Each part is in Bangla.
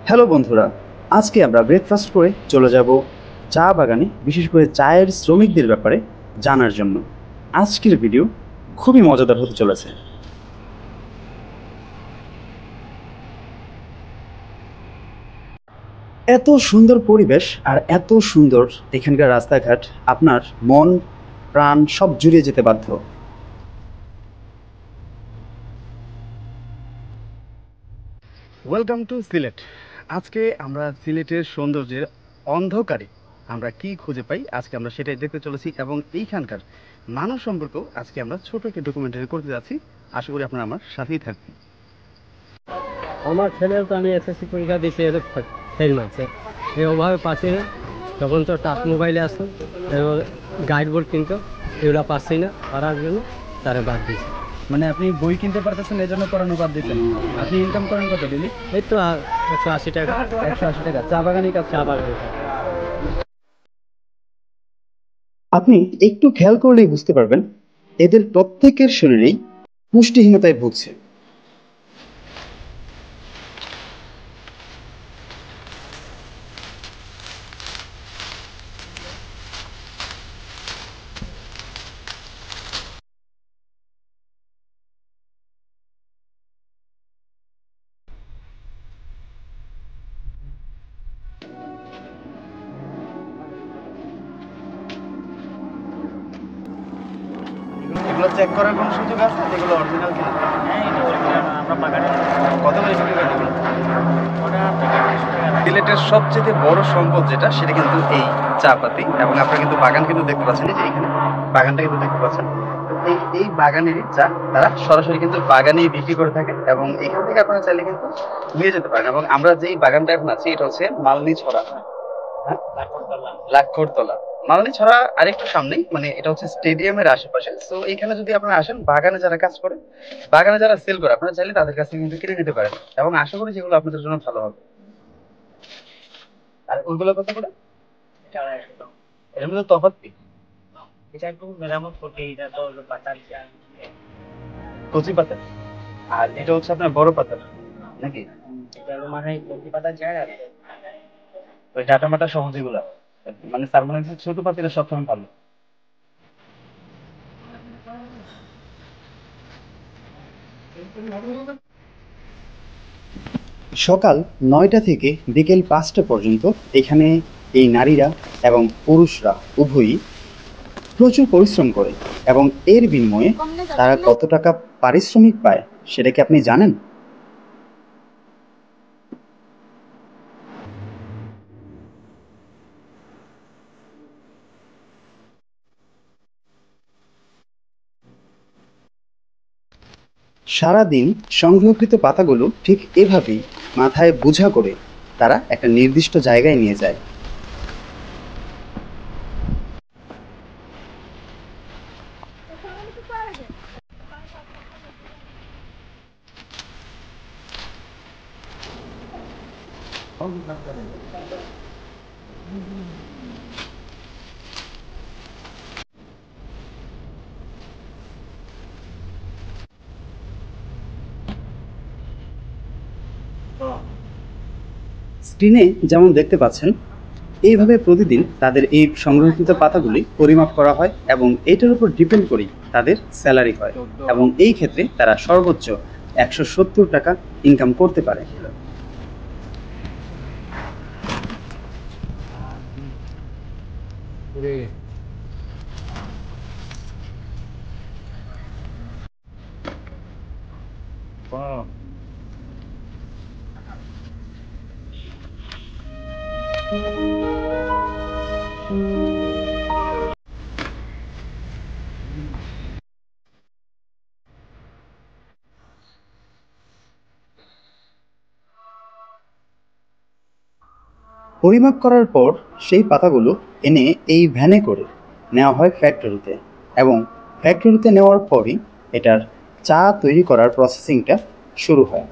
হ্যালো বন্ধুরা, আজকে আমরা ব্রেকফাস্ট করে চলে যাব চা বাগানে, বিশেষ করে চায়ের শ্রমিকদের ব্যাপারে জানার জন্য। আজকের ভিডিও খুবই মজাদার হতে চলেছে। এত সুন্দর পরিবেশ আর এত সুন্দর এখানকার রাস্তাঘাট, আপনার মন প্রাণ সব জুড়িয়ে যেতে বাধ্য। Welcome to Sylhet. আজকে আমরা সিলেটের সৌন্দর্যের অন্ধকারে আমরা কি খুঁজে পাই, আজকে আমরা সেটাই দেখতে চলেছি এবং এইখানকার মানুষ সম্পর্কেও আজকে আমরা ছোট একটা ডকুমেন্টারি করতে যাচ্ছি। আশা করি আপনারা আমার সাথেই থাকবেন। আমার ছেলেও তো আমি এসএসসি পরীক্ষা দিয়েছি, এর ফেল মারছে। এই অভাবে পাচ্ছি না। তখন তো টাচ মোবাইলে আসতো, এবার গাইড বোর্ড কিনতো, এগুলো পাচ্ছি না পারার জন্য তারা বাদ দিয়েছে। মানে আপনি বই কিনতে পারতেছেন, এই জন্য পড়ানো বাদ দিচ্ছেন। আপনি ইনকাম করেন কত ডেলি? এই তো 180 টাকা। 180 টাকা। চা বাগানে কাজ। চা বাগান। আপনি একটু খেয়াল করলেই বুঝতে পারবেন এদের প্রত্যেকের শরীরেই পুষ্টিহীনতায় ভুগছে। এগুলো চেক করার কোনো সুযোগ আছে এগুলো অরিজিনাল কিনা? হ্যাঁ, এটা original, আমরা বাগানে কত করে বিক্রি করেন এগুলো? ওটা আপনাকে 150 টাকা। সিলেটের সবচেয়ে বড় সম্পদ যেটা, সেটা কিন্তু এই চা পাতি। এবং আপনারা কিন্তু বাগান কিন্তু দেখতে পাচ্ছেন, এই যে এখানে বাগানটা কিন্তু দেখতে পাচ্ছেন। এই এই বাগানেরই চা তারা সরাসরি কিন্তু বাগানেই বিক্রি করে থাকে এবং এখান থেকে আপনারা চাইলে কিন্তু নিয়ে যেতে পারেন। এবং আমরা যেই বাগানটা এখন আছি এটা হচ্ছে মালনী ছড়া। হ্যাঁ, লাক্ষরতলা। মালনী ছড়া আরেকটু সামনেই, মানে এটা হচ্ছে স্টেডিয়ামের আশেপাশে। তো এখানে যদি আপনারা আসেন, বাগানে যারা কাজ করে, বাগানে যারা সেল করে, আপনারা চাইলে তাদের কাছ থেকে কিন্তু কিনে নিতে পারেন এবং আশা করি যেগুলো আপনাদের জন্য ভালো হবে। আর ওইগুলো কত করে? এটা 150 টাকা। এর মধ্যে তফাৎ কি? এটা একটু মেরামত করতে, এটা তো হলো পাতার চা। কচি পাতা। আর এটা হচ্ছে আপনার বড় পাতা নাকি? এটা হলো মানে কচি পাতার চা আর ওই ডাটা মাটা সহ যেগুলা, মানে তার মানে হচ্ছে ছোট পাতিটা সবসময় ভালো। সকাল ৯টা থেকে বিকেল ৫টা পর্যন্ত এখানে এই নারীরা এবং পুরুষরা উভয়ই প্রচুর পরিশ্রম করে এবং এর বিনিময়ে তারা কত টাকা পারিশ্রমিক পায় সেটা কি আপনি জানেন? সারাদিন সংগ্রহকৃত পাতাগুলো ঠিক এভাবেই মাথায় বোঝা করে তারা একটা নির্দিষ্ট জায়গায় নিয়ে যায়। স্ক্রিনে যেমন দেখতে পাচ্ছেন, এইভাবে প্রতিদিন তাদের এই সংগ্রহকৃত পাতাগুলি পরিমাপ করা হয় এবং এটার উপর ডিপেন্ড করেই তাদের স্যালারি হয় এবং এই ক্ষেত্রে তারা সর্বোচ্চ ১৭০ টাকা ইনকাম করতে পারে। পরিমাপ করার পর সেই পাতাগুলো এনে এই ভ্যানে করে নেওয়া হয় ফ্যাক্টরিতে এবং ফ্যাক্টরিতে নেওয়ার পরই এটার চা তৈরি করার প্রসেসিংটা শুরু হয়।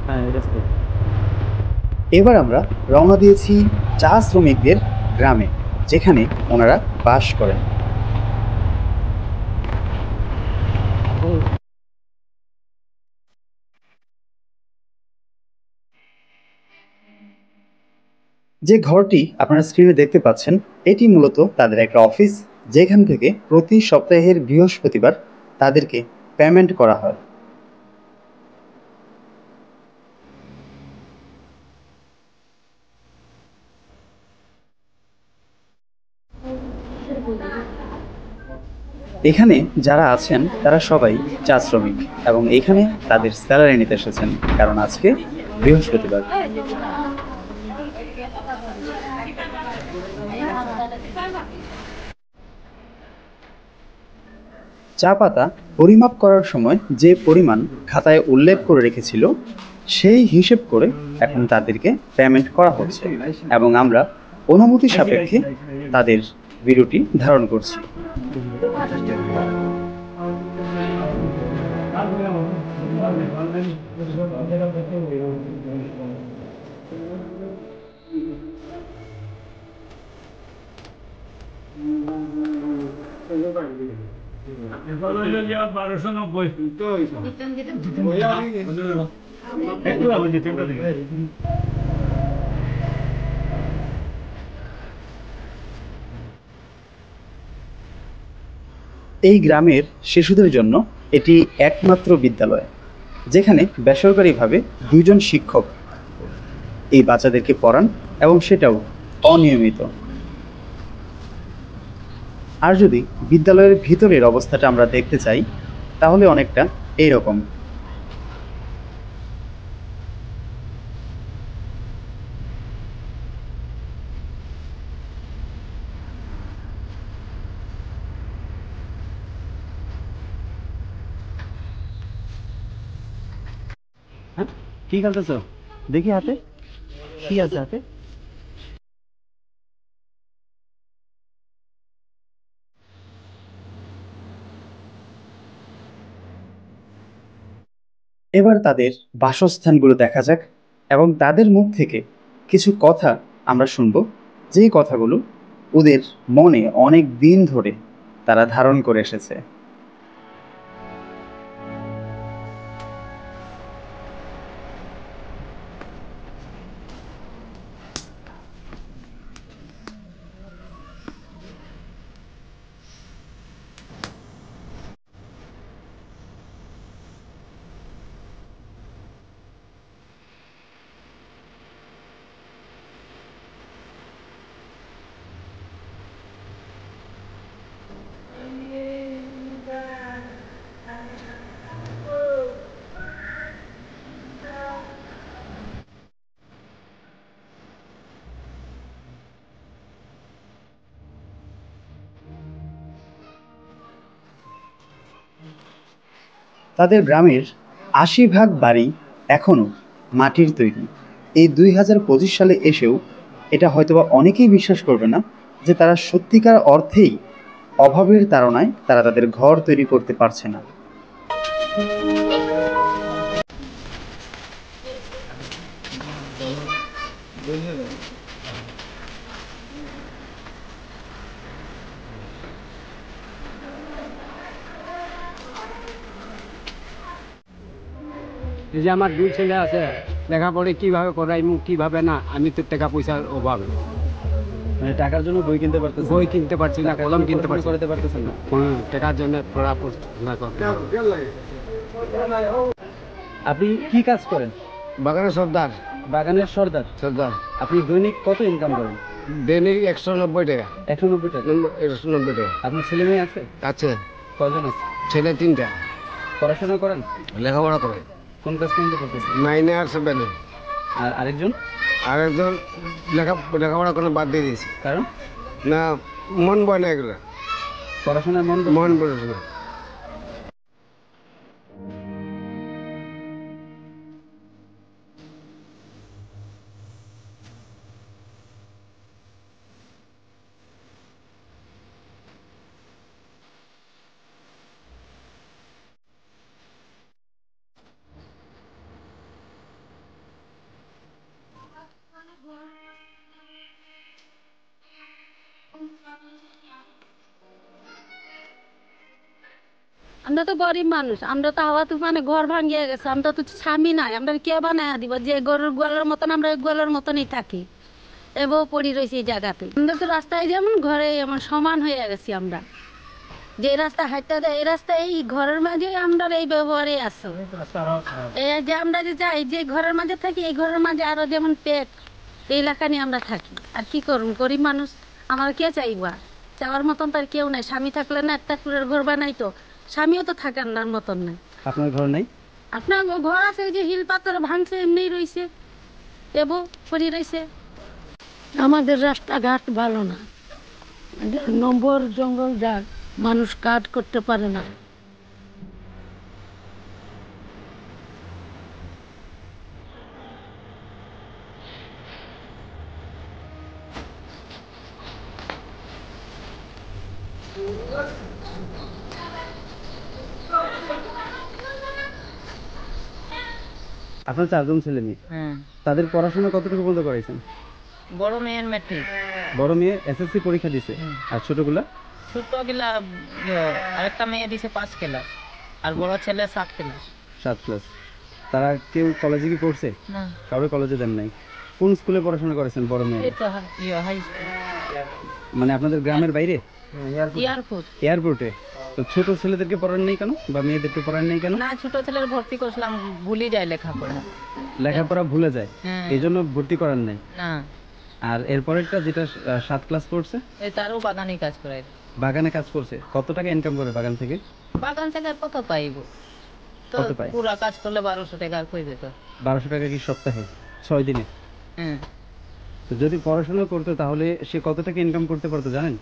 হ্যাঁ, এটা ঠিক। এবার আমরা রওনা দিয়েছি চা শ্রমিকদের গ্রামে, যেখানে ওনারা বাস করেন। যে ঘরটি আপনারা স্ক্রিনে দেখতে পাচ্ছেন, এটি মূলত তাদের একটা অফিস, যেখান থেকে প্রতি সপ্তাহের বৃহস্পতিবার তাদেরকে পেমেন্ট করা হয়। এখানে যারা আছেন তারা সবাই চা শ্রমিক এবং এখানে তাদের স্যালারি নিতে এসেছেন, কারণ আজকে বৃহস্পতিবার। চা পাতা পরিমাপ করার সময় যে পরিমাণ খাতায় উল্লেখ করে রেখেছিল, সেই হিসেব করে এখন তাদেরকে পেমেন্ট করা হচ্ছে এবং আমরা অনুমতি সাপেক্ষে তাদের ভিডিওটি ধারণ করছি। এই গ্রামের শিশুদের জন্য এটি একমাত্র বিদ্যালয়, যেখানে বেসরকারিভাবে 2জন শিক্ষক এই বাচ্চাদেরকে পড়ান এবং সেটাও অনিয়মিত। আর যদি বিদ্যালয়ের ভিতরের অবস্থাটা আমরা দেখতে চাই, তাহলে অনেকটা এইরকম। হ্যাঁ, কি খেলতেছ? দেখি হাতে কি আছে হাতে। এবার তাদের বাসস্থানগুলো দেখা যাক এবং তাদের মুখ থেকে কিছু কথা আমরা শুনব, যেই কথাগুলো ওদের মনে অনেক দিন ধরে তারা ধারণ করে এসেছে। তাদের গ্রামের 80% বাড়ি এখনো মাটির তৈরি। এই 2025 সালে এসেও এটা হয়তোবা অনেকেই বিশ্বাস করবে না যে তারা সত্যিকার অর্থেই অভাবের তাড়নায় তারা তাদের ঘর তৈরি করতে পারছে না। এই যে আমার 2 ছেলে আছে, লেখাপড়ে কিভাবে করাইমু কিভাবে না, আমি তো টাকা পয়সার অভাবে মানে টাকার জন্য বই কিনতে পারতেছেন, বই কিনতে পারছি না, কলম কিনতে পারছি না। করতে পারতেছেন না। টাকার জন্য পড়াশোনা করতে হবে। আপনি কি কাজ করেন? বাগানের সর্দার। বাগানের সর্দার। সর্দার আপনি দৈনিক কত ইনকাম করেন? দৈনিক 190 টাকা। 190 টাকা। 190 টাকা। আপনার ছেলে মেয়ে আছে? আছে। কজন আছে? ছেলে 3টা। পড়াশোনা করেন? লেখাপড়া করে। কোন ক্লাস পর্যন্ত পড়তেছেন? 9 আর 7। আর আরেকজন? আরেকজন লেখাপড়া করে বাদ দিয়ে দিয়েছি, কারণ না মন বয় না এগুলো, পড়াশোনার মন মন বয় না। আমরা তো গরিব মানুষ, আমরা তো হাওয়া তুফানে ঘর ভাঙিয়ে গেছে, আমরা তো স্বামী নাই, আমরা কে বানায় দিব? যে গরুর গোয়ালের মতন আমরা গোয়ালের মতনই থাকি, এবার পড়ি রয়েছে এই জায়গাতে। আমরা তো রাস্তায় যেমন ঘরে এমন সমান হয়ে গেছি আমরা, যে রাস্তা হাঁটতে দেয় এই রাস্তা এই ঘরের মাঝে আমরা এই ব্যবহারে আসো। এই যে আমরা যে যাই যে ঘরের মাঝে থাকি, এই ঘরের মাঝে আরো যেমন পেট, এই এলাকা নিয়ে আমরা থাকি। আর কি করুন, গরিব মানুষ, আমার কে চাইব? আর চাওয়ার মতন তার কেউ নাই। স্বামী থাকলে না একটা কুড়ের ঘর বানাইতো, স্বামীও তো থাকার নার মতন নাই। আপনার ঘর নাই? আপনার ঘর আছে, ওই যে হিল পাথর ভাঙছে এমনি রয়েছে, এবো পড়ে রয়েছে। আমাদের রাস্তাঘাট ভালো না, নম্বর জঙ্গল যাক, মানুষ কাজ করতে পারে না। আপনার 4 জন ছেলে মেয়ে, তাদের পড়াশোনা কতটুকু পর্যন্ত করাইছেন? বড় মেয়ের ম্যাট্রিক, বড় মেয়ে এসএসসি পরীক্ষা দিছে, আর ছোটগুলা? ছোট গিলা আরেকটা মেয়ে দিছে 5 ক্লাস, আর বড় ছেলে 7 ক্লাস। 7 ক্লাস। তারা কেউ কলেজে কি পড়ছে? না, কাউরে কলেজে দেন নাই। কোন স্কুলে পড়াশোনা করেছেন বড় মেয়ে? এটা হাই স্কুল, মানে আপনাদের গ্রামের বাইরে? এয়ারপোর্ট। এয়ারপোর্টে। তো ছোট ছেলেদেরকে পড়ান নাই কেন, বা মেয়েদেরকে পড়ান নাই কেন? না, ছোট ছেলের ভর্তি করছিলাম, ভুলে যায় লেখাপড়া। লেখাপড়া ভুলে যায়, হ্যাঁ। এই জন্য ভর্তি করান নাই। না, আর এরপরেরটা যেটা 7 ক্লাস পড়ছে, এই তারও বাগানে কাজ করাই। বাগানে কাজ করছে। কত টাকা ইনকাম করে বাগান থেকে? বাগান থেকে কত পাইব? তো কত পায়? পুরা কাজ করলে 1200 টাকা আর কই যেত? 1200 টাকা কি সপ্তাহে? 6 দিনে? হ্যাঁ। তো যদি পড়াশোনা করতো তাহলে সে কত টাকা ইনকাম করতে পারতো জানেন?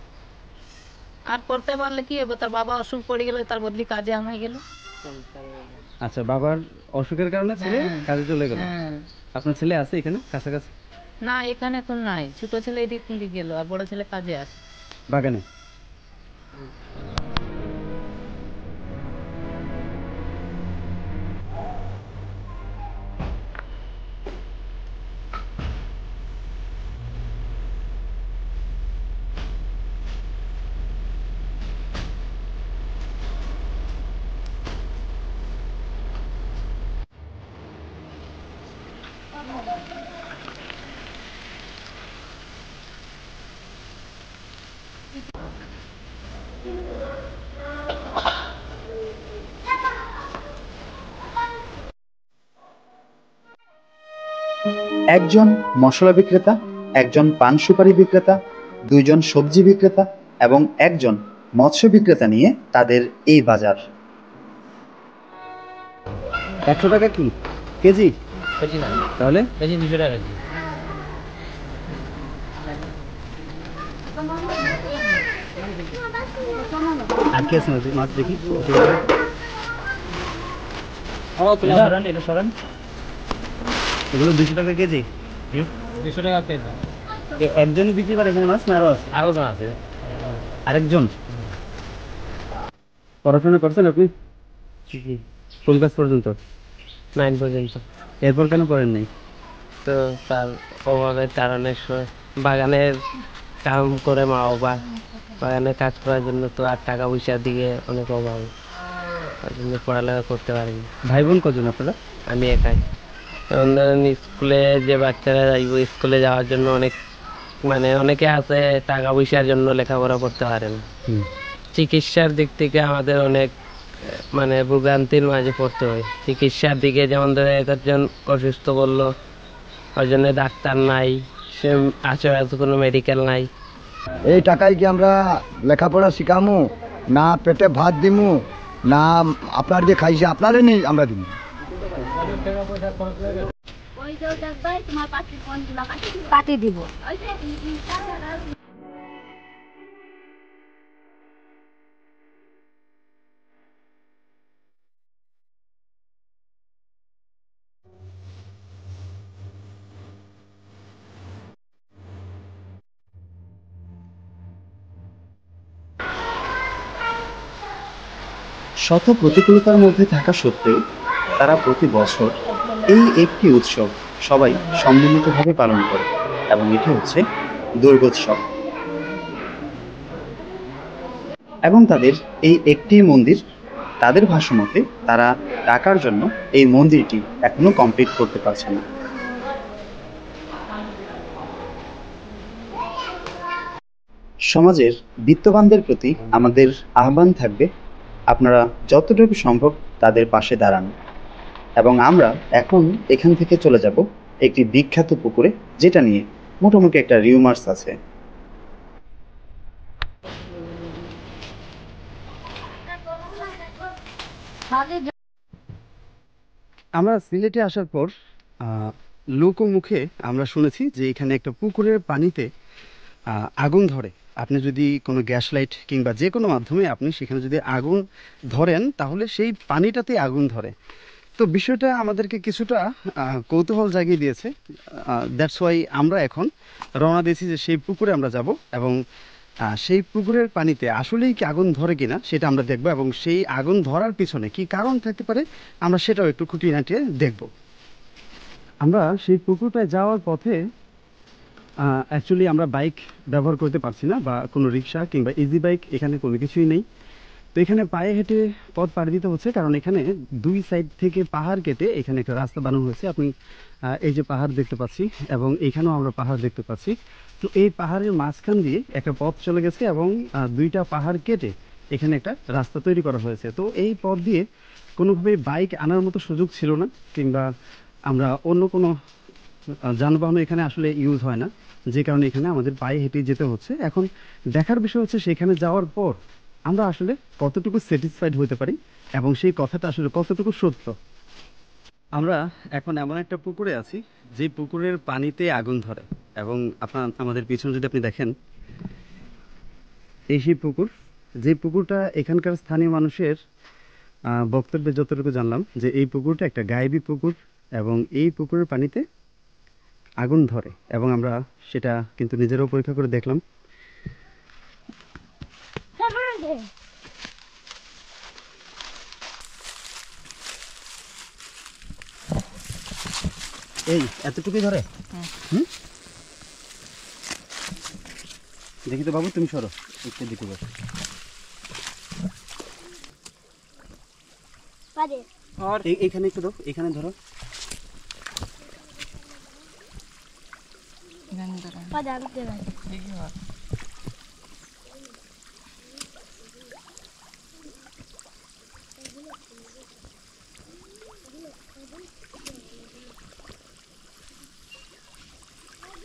আর করতে পারলে কি হবে, তার বাবা অসুখ পড়ে গেল, তার বদলি কাজে আমায় গেল। আচ্ছা, বাবার অসুখের কারণে ছেলে হ্যাঁ। কাজে চলে গেল। হ্যাঁ। আপনার ছেলে আছে এখানে কাছাকাছি? না, এখানে তো নাই, ছোট ছেলে এদিক থেকে গেল, আর বড় ছেলে কাজে আছে বাগানে। একজন মশলা বিক্রেতা, একজন পান সুপারি বিক্রেতা, 2 জন সবজি বিক্রেতা এবং একজন মৎস্য বিক্রেতা নিয়ে তাদের এই বাজার। 100 টাকা কি কেজি? কেজি না, তাহলে কেজি 200 টাকা কেজি। আর কি আছে মাছ দেখি? এগুলো 200 টাকা কেজি? 200 টাকা কেজি। একজনই বিক্রি করে এখানে মাছ, না আরো আছে? আরো জন আছে। আরেকজন? পড়াশোনা করছেন আপনি? কোন ক্লাস পর্যন্ত? 9 পর্যন্ত। এরপর কেন পড়েন নাই? তো তার অভাবের কারণে বাগানের কাম করে মা বাবা, বাগানে কাজ করার জন্য তো আর টাকা পয়সার দিকে অনেক অভাব, তার জন্য পড়ালেখা করতে পারিনি। ভাই বোন কজন আপনারা? আমি একাই। যেমন ধরেন স্কুলে যে বাচ্চারা যাইব, স্কুলে যাওয়ার জন্য অনেক মানে অনেকে আছে টাকা পয়সার জন্য লেখাপড়া করতে পারে না। চিকিৎসার দিক থেকে আমাদের অনেক মানে ভোগান্তির মাঝে পড়তে হয়। চিকিৎসার দিকে যেমন ধরে একজন অসুস্থ করলো, ওই জন্য ডাক্তার নাই, সে আশেপাশে কোনো মেডিকেল নাই। এই টাকায় কি আমরা লেখাপড়া শিখামু, না পেটে ভাত দিমু, না আপনার যে খাইছে আপনারে নেই আমরা দিমু? ওই যে দেখবে তোমার পাখির কোনগুলা কাটি দিব। শত প্রতিকূলতার মধ্যে থাকা সত্ত্বেও তারা প্রতি বছর এই একটি উৎসব সবাই সম্মিলিতভাবে পালন করে, এবং এটি হচ্ছে দুর্গোৎসব। এবং তাদের এই একটি মন্দির, তাদের ভাষ্যমতে তারা টাকার জন্য এই মন্দিরটি এখনো কমপ্লিট করতে পারছে না। সমাজের বিত্তবানদের প্রতি আমাদের আহ্বান থাকবে, আপনারা যতটুকু সম্ভব তাদের পাশে দাঁড়ান। এবং আমরা এখন এখান থেকে চলে যাব একটি বিখ্যাত পুকুরে, যেটা নিয়ে মোটামুটি একটা রিউমার্স আছে। আমরা সিলেটে আসার পর লোকমুখে আমরা শুনেছি যে এখানে একটা পুকুরের পানিতে আগুন ধরে। আপনি যদি কোনো গ্যাস লাইট কিংবা যে কোনো মাধ্যমে আপনি সেখানে যদি আগুন ধরেন তাহলে সেই পানিটাতে আগুন ধরে। তো বিষয়টা আমাদেরকে কিছুটা কৌতূহল জাগিয়ে দিয়েছে। দ্যাটস ওয়াই আমরা এখন রওনা দিয়েছি যে সেই পুকুরে আমরা যাব এবং সেই পুকুরের পানিতে আসলেই কি আগুন ধরে কিনা সেটা আমরা দেখব, এবং সেই আগুন ধরার পিছনে কি কারণ থাকতে পারে আমরা সেটাও একটু খুঁটিনাটি দেখব। আমরা সেই পুকুরটায় যাওয়ার পথে অ্যাকচুয়ালি আমরা বাইক ব্যবহার করতে পারছি না, বা কোনো রিক্সা কিংবা ইজি বাইক এখানে কোনো কিছুই নেই। তো এখানে পায়ে হেঁটে পথ পাড়ি দিতে হচ্ছে, কারণ এখানে দুই সাইড থেকে পাহাড় কেটে এখানে একটা রাস্তা বানানো হয়েছে। আপনি এই যে পাহাড় দেখতে পাচ্ছি এবং এখানেও আমরা পাহাড় দেখতে পাচ্ছি। তো এই পাহাড়ের মাঝখান দিয়ে একটা পথ চলে গেছে এবং দুইটা পাহাড় কেটে এখানে একটা রাস্তা তৈরি করা হয়েছে। তো এই পথ দিয়ে কোনোভাবেই বাইক আনার মতো সুযোগ ছিল না, কিংবা আমরা অন্য কোনো যানবাহন এখানে আসলে ইউজ হয় না, যে কারণে এখানে আমাদের পায়ে হেঁটে যেতে হচ্ছে। এখন দেখার বিষয় হচ্ছে সেখানে যাওয়ার পর আমরা আসলে কতটুকু স্যাটিসফাইড হতে পারি এবং সেই কথাটা আসলে কতটুকু সত্য। আমরা এখন এমন একটা পুকুরে আছি যে পুকুরের পানিতে আগুন ধরে, এবং আমাদের পিছনে যদি আপনি দেখেন, এই সেই পুকুর, যে পুকুরটা এখানকার স্থানীয় মানুষের বক্তব্যে যতটুকু জানলাম যে এই পুকুরটা একটা গায়েবী পুকুর এবং এই পুকুরের পানিতে আগুন ধরে, এবং আমরা সেটা কিন্তু নিজেরাও পরীক্ষা করে দেখলাম। এই এতটুকুই ধরে? দেখি তো বাবু, তুমি সরো একটু দিকে বসো। এইখানে একটু দাও, এখানে ধরো।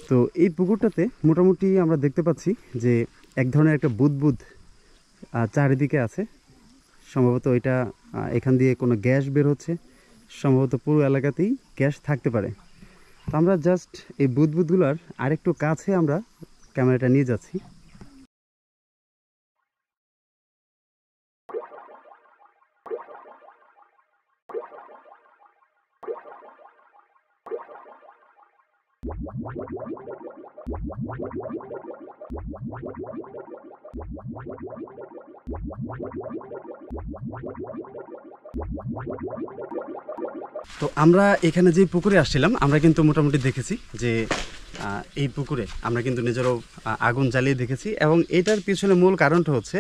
তো এই পুকুরটাতে মোটামুটি আমরা দেখতে পাচ্ছি যে এক ধরনের একটা বুদবুদ চারিদিকে আছে। সম্ভবত এটা এখান দিয়ে কোনো গ্যাস বের হচ্ছে, সম্ভবত পুরো এলাকাতেই গ্যাস থাকতে পারে। তো আমরা জাস্ট এই বুদবুদগুলোর আরেকটু কাছে আমরা ক্যামেরাটা নিয়ে যাচ্ছি। তো আমরা এখানে যে পুকুরে আসছিলাম, আমরা কিন্তু মোটামুটি দেখেছি যে এই পুকুরে আমরা কিন্তু নিজেরাও আগুন জ্বালিয়ে দেখেছি, এবং এটার পিছনে মূল কারণটা হচ্ছে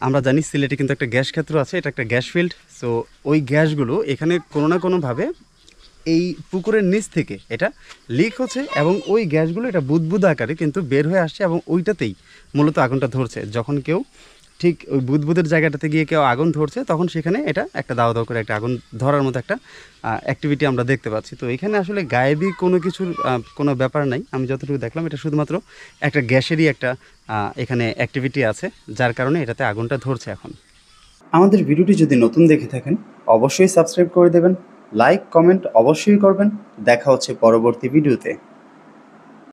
আমরা জানি সিলেটে কিন্তু একটা গ্যাস ক্ষেত্র আছে, এটা একটা গ্যাস ফিল্ড। সো ওই গ্যাসগুলো এখানে কোনো না কোনোভাবে এই পুকুরের নিচ থেকে এটা লিক হচ্ছে, এবং ওই গ্যাসগুলো এটা বুদবুদ আকারে কিন্তু বের হয়ে আসছে, এবং ওইটাতেই মূলত আগুনটা ধরছে। যখন কেউ ঠিক ওই বুদবুদের জায়গাটাতে গিয়ে কেউ আগুন ধরছে, তখন সেখানে এটা একটা দাও দাও করে একটা আগুন ধরার মতো একটা অ্যাক্টিভিটি আমরা দেখতে পাচ্ছি। তো এখানে আসলে গায়েবী কোনো কিছুর কোনো ব্যাপার নাই। আমি যতটুকু দেখলাম এটা শুধুমাত্র একটা গ্যাসেরই একটা এখানে অ্যাক্টিভিটি আছে, যার কারণে এটাতে আগুনটা ধরছে এখন। আমাদের ভিডিওটি যদি নতুন দেখে থাকেন অবশ্যই সাবস্ক্রাইব করে দেবেন, লাইক কমেন্ট অবশ্যই করবেন। দেখা হচ্ছে পরবর্তী ভিডিওতে।